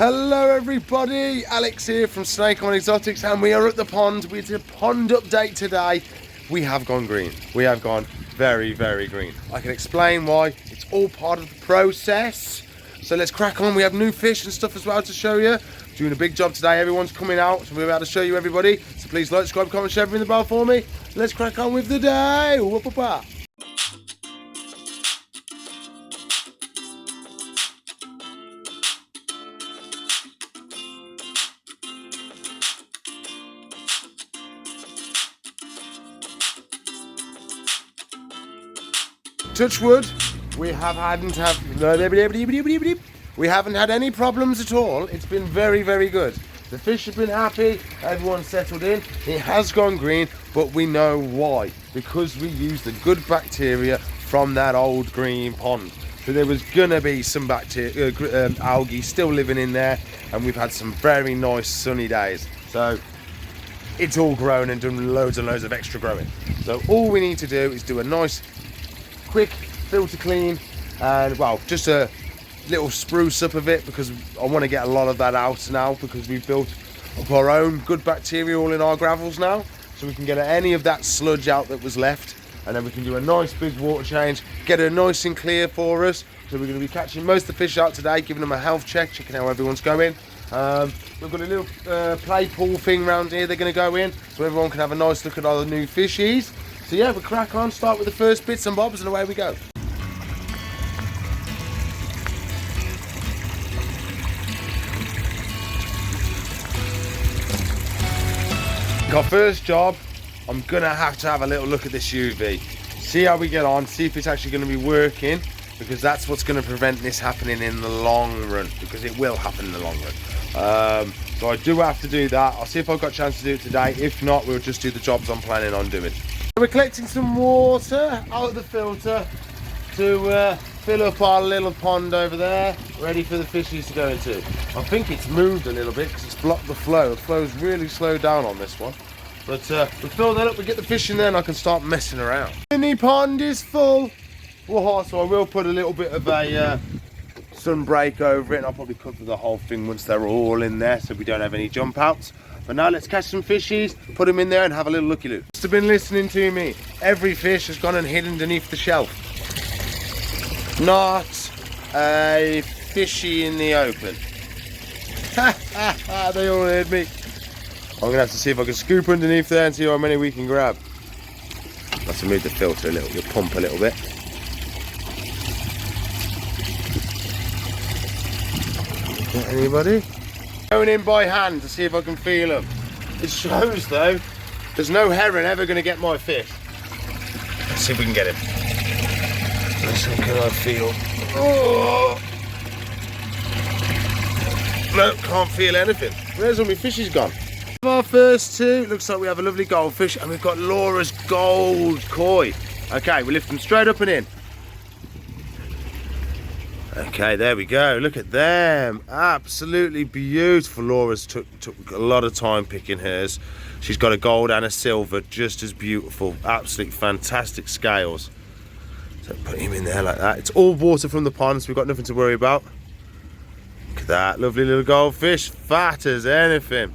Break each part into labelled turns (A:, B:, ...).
A: Hello everybody, Alex here from Snake On Exotics, and we are at the pond. With a pond update today. We have gone green. We have gone very, very green. I can explain why. It's all part of the process. So let's crack on. We have new fish and stuff as well to show you. Doing a big job today. Everyone's coming out, so we're about to show you everybody. So please like, subscribe, comment, share, ring the bell for me. Let's crack on with the day. Whoop-a-pa. Touch wood, we haven't had any problems at all. It's been very, very good. The fish have been happy, everyone's settled in. It has gone green, but we know why. Because we used the good bacteria from that old green pond. So there was gonna be some bacteria, algae still living in there, and we've had some very nice sunny days. So it's all grown and done loads and loads of extra growing. So all we need to do is do a nice quick filter clean, and well, just a little spruce up of it, because I want to get a lot of that out now, because we've built up our own good bacteria all in our gravels now, so we can get any of that sludge out that was left, and then we can do a nice big water change, get it nice and clear for us. So we're going to be catching most of the fish out today, giving them a health check, checking how everyone's going. We've got a little play pool thing around here they're going to go in, so everyone can have a nice look at all the new fishies. So yeah, we'll crack on, start with the first bits and bobs, and away we go. Our first job, I'm gonna have to have a little look at this UV. See how we get on, see if it's actually gonna be working, because that's what's gonna prevent this happening in the long run, because it will happen in the long run. So I do have to do that. I'll see if I've got a chance to do it today. If not, we'll just do the jobs I'm planning on doing. We're collecting some water out of the filter to fill up our little pond over there, ready for the fishies to go into. I think it's moved a little bit because it's blocked the flow. The flow's really slowed down on this one. But we'll fill that up, we get the fish in there, and I can start messing around. Mini pond is full. Whoa, so I will put a little bit of a sun break over it, and I'll probably cover the whole thing once they're all in there, so we don't have any jump outs. But now let's catch some fishies, put them in there, and have a little looky-loo. Must have been listening to me. Every fish has gone and hidden underneath the shelf. Not a fishy in the open. They all heard me. I'm gonna have to see if I can scoop underneath there and see how many we can grab. Let's move the filter a little, the pump a little bit. Got anybody? Going in by hand to see if I can feel them. It shows though, there's no heron ever going to get my fish. Let's see if we can get him. Listen, can I feel? Oh! No, can't feel anything. Where's all my fishies gone? Our first two, looks like we have a lovely goldfish, and we've got Laura's gold koi. Okay, we lift them straight up and in. Okay, there we go. Look at them. Absolutely beautiful. Laura's took a lot of time picking hers. She's got a gold and a silver, just as beautiful. Absolutely fantastic scales. So put him in there like that. It's all water from the pond, so we've got nothing to worry about. Look at that lovely little goldfish, fat as anything.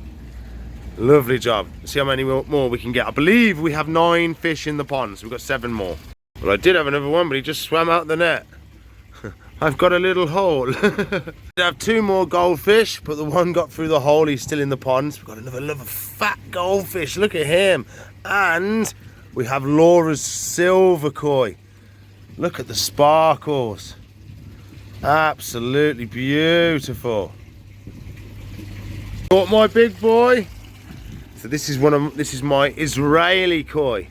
A: Lovely job. Let's see how many more we can get. I believe we have 9 fish in the pond, so we've got 7 more. Well, I did have another one, but he just swam out the net. I've got a little hole. I have 2 more goldfish, but the one got through the hole. He's still in the pond. So we've got another fat goldfish. Look at him. And we have Laura's silver koi. Look at the sparkles. Absolutely beautiful. Got my big boy. So this is my Israeli koi.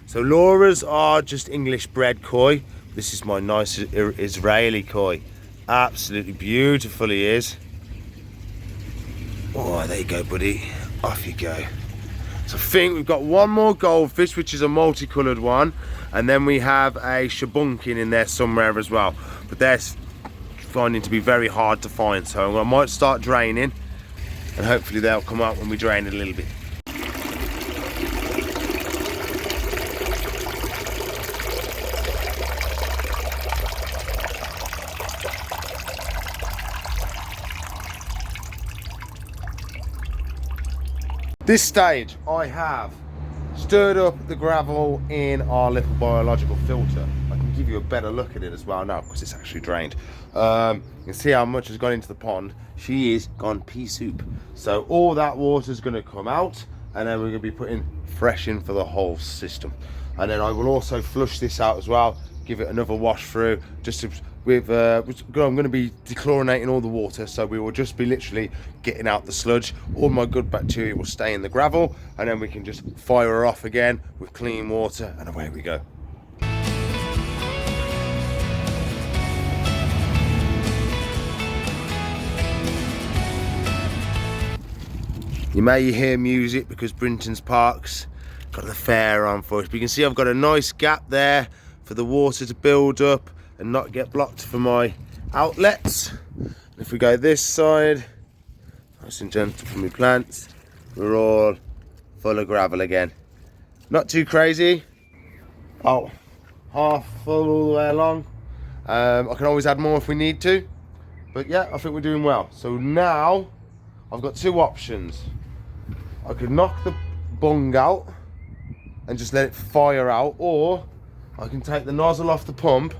A: So Laura's are just English bred koi. This is my nice Israeli koi. Absolutely beautiful he is. Oh, there you go, buddy. Off you go. So I think we've got one more goldfish, which is a multicoloured one. And then we have a shabunkin in there somewhere as well. But they're finding to be very hard to find. So I might start draining, and hopefully they'll come out when we drain it a little bit. This stage, I have stirred up the gravel in our little biological filter. I can give you a better look at it as well now because it's actually drained. You can see how much has gone into the pond. She is gone pea soup. So all that water is going to come out, and then we're going to be putting fresh in for the whole system. And then I will also flush this out as well, give it another wash through, just to, I'm going to be dechlorinating all the water, so we will just be literally getting out the sludge. All my good bacteria will stay in the gravel, and then we can just fire her off again with clean water, and away we go. You may hear music because Brinton's Park's got the fair on for us, but you can see I've got a nice gap there for the water to build up and not get blocked for my outlets. If we go this side, nice and gentle for my plants, we're all full of gravel again. Not too crazy. Oh, half full all the way along. I can always add more if we need to, but yeah, I think we're doing well. So now I've got two options. I could knock the bung out and just let it fire out, or I can take the nozzle off the pump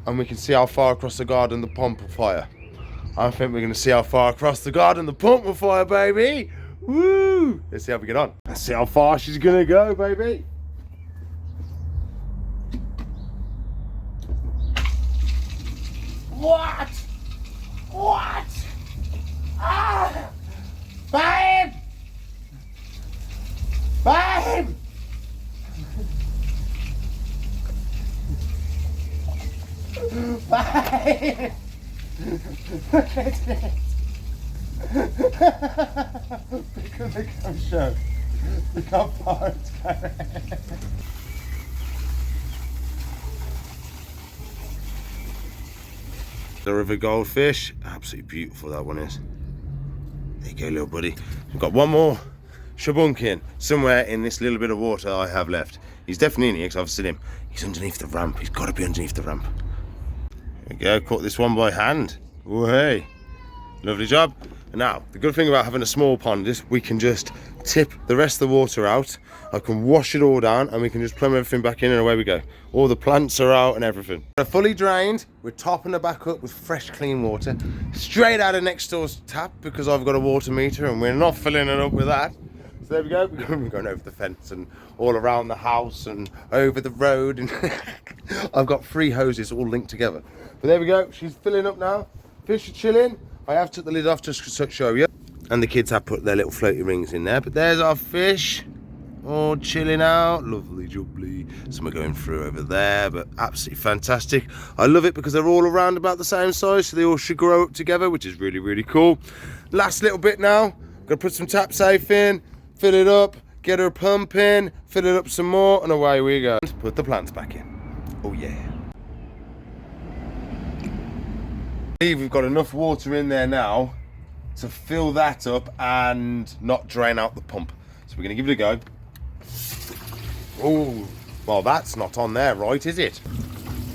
A: and we can see how far across the garden the pump will fire. I think we're going to see how far across the garden the pump will fire, baby. Woo! Let's see how we get on. Let's see how far she's going to go, baby. What? What? Ah! Babe! Babe! Babe! Look at it! Because it can show. Look how far it's going. The river goldfish, absolutely beautiful that one is. There you go, little buddy. We've got one more shabunkin somewhere in this little bit of water I have left. He's definitely in here because I've seen him. He's underneath the ramp. He's got to be underneath the ramp. There we go, caught this one by hand. Oh, hey. Lovely job. And now, the good thing about having a small pond is we can just tip the rest of the water out. I can wash it all down and we can just plumb everything back in and away we go. All the plants are out and everything. They're fully drained. We're topping it back up with fresh, clean water. Straight out of next door's tap because I've got a water meter and we're not filling it up with that. So there we go. We're going over the fence and all around the house and over the road. And I've got 3 hoses all linked together. But there we go. She's filling up now. Fish are chilling. I have took the lid off just to show you. And the kids have put their little floaty rings in there. But there's our fish. All chilling out. Lovely jubbly. Some are going through over there. But absolutely fantastic. I love it because they're all around about the same size. So they all should grow up together, which is really, really cool. Last little bit now. I'm going to put some tap safe in. Fill it up. Get her pumping. Fill it up some more. And away we go. Put the plants back in. Oh yeah. We've got enough water in there now to fill that up and not drain out the pump. So we're going to give it a go. Oh, well, that's not on there, right, is it?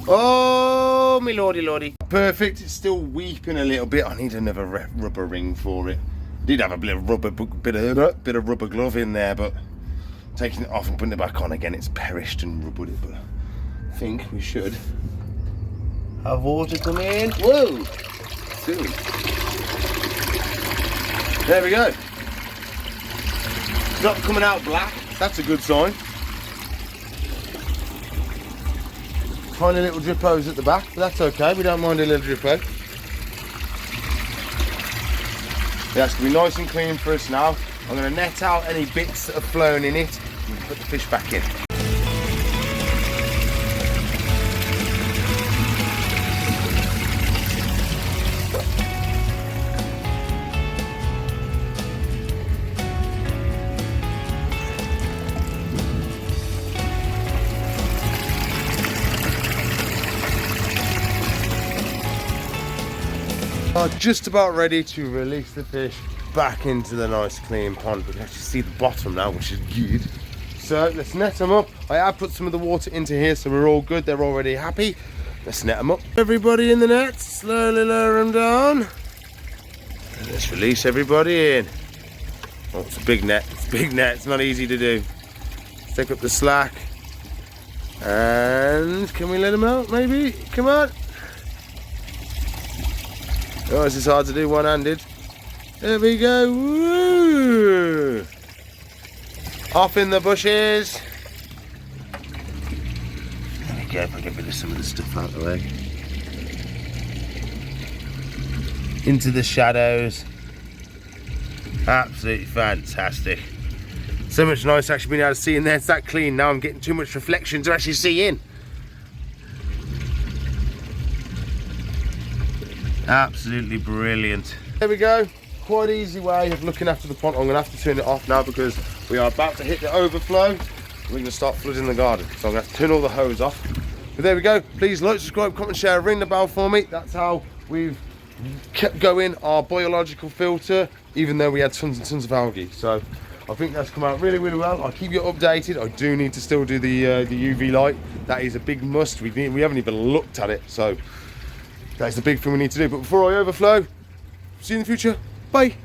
A: Oh, me lordy, lordy. Perfect. It's still weeping a little bit. I need another rubber ring for it. Did have a bit of rubber glove in there, but taking it off and putting it back on again, it's perished and rubbered it. But I think we should have water come in. Whoa! Soon. There we go. It's not coming out black. That's a good sign. Tiny little drippos at the back, but that's okay. We don't mind a little drippo. That's going to be nice and clean for us now. I'm going to net out any bits that have flown in it and put the fish back in. Just about ready to release the fish back into the nice clean pond. We can actually see the bottom now, which is good. So let's net them up. I have put some of the water into here, so we're all good. They're already happy. Let's net them up. Everybody in the net, slowly lower them down. And let's release everybody in. Oh, it's a big net. It's a big net. It's not easy to do. Let's take up the slack. And can we let him out, maybe? Come on. Oh, this is hard to do one-handed. There we go. Woo! Off in the bushes. There we go. If I get rid of some of the stuff out of the way. Into the shadows. Absolutely fantastic. So much nice actually being able to see in there. It's that clean. Now I'm getting too much reflection to actually see in. Absolutely brilliant. There we go. Quite easy way of looking after the pond. I'm going to have to turn it off now because we are about to hit the overflow. We're going to start flooding the garden. So I'm going to have to turn all the hose off. But there we go. Please like, subscribe, comment, share, ring the bell for me. That's how we've kept going our biological filter, even though we had tons and tons of algae. So I think that's come out really, really well. I'll keep you updated. I do need to still do the UV light. That is a big must. We haven't even looked at it. So that's the big thing we need to do. But before I overflow, see you in the future. Bye.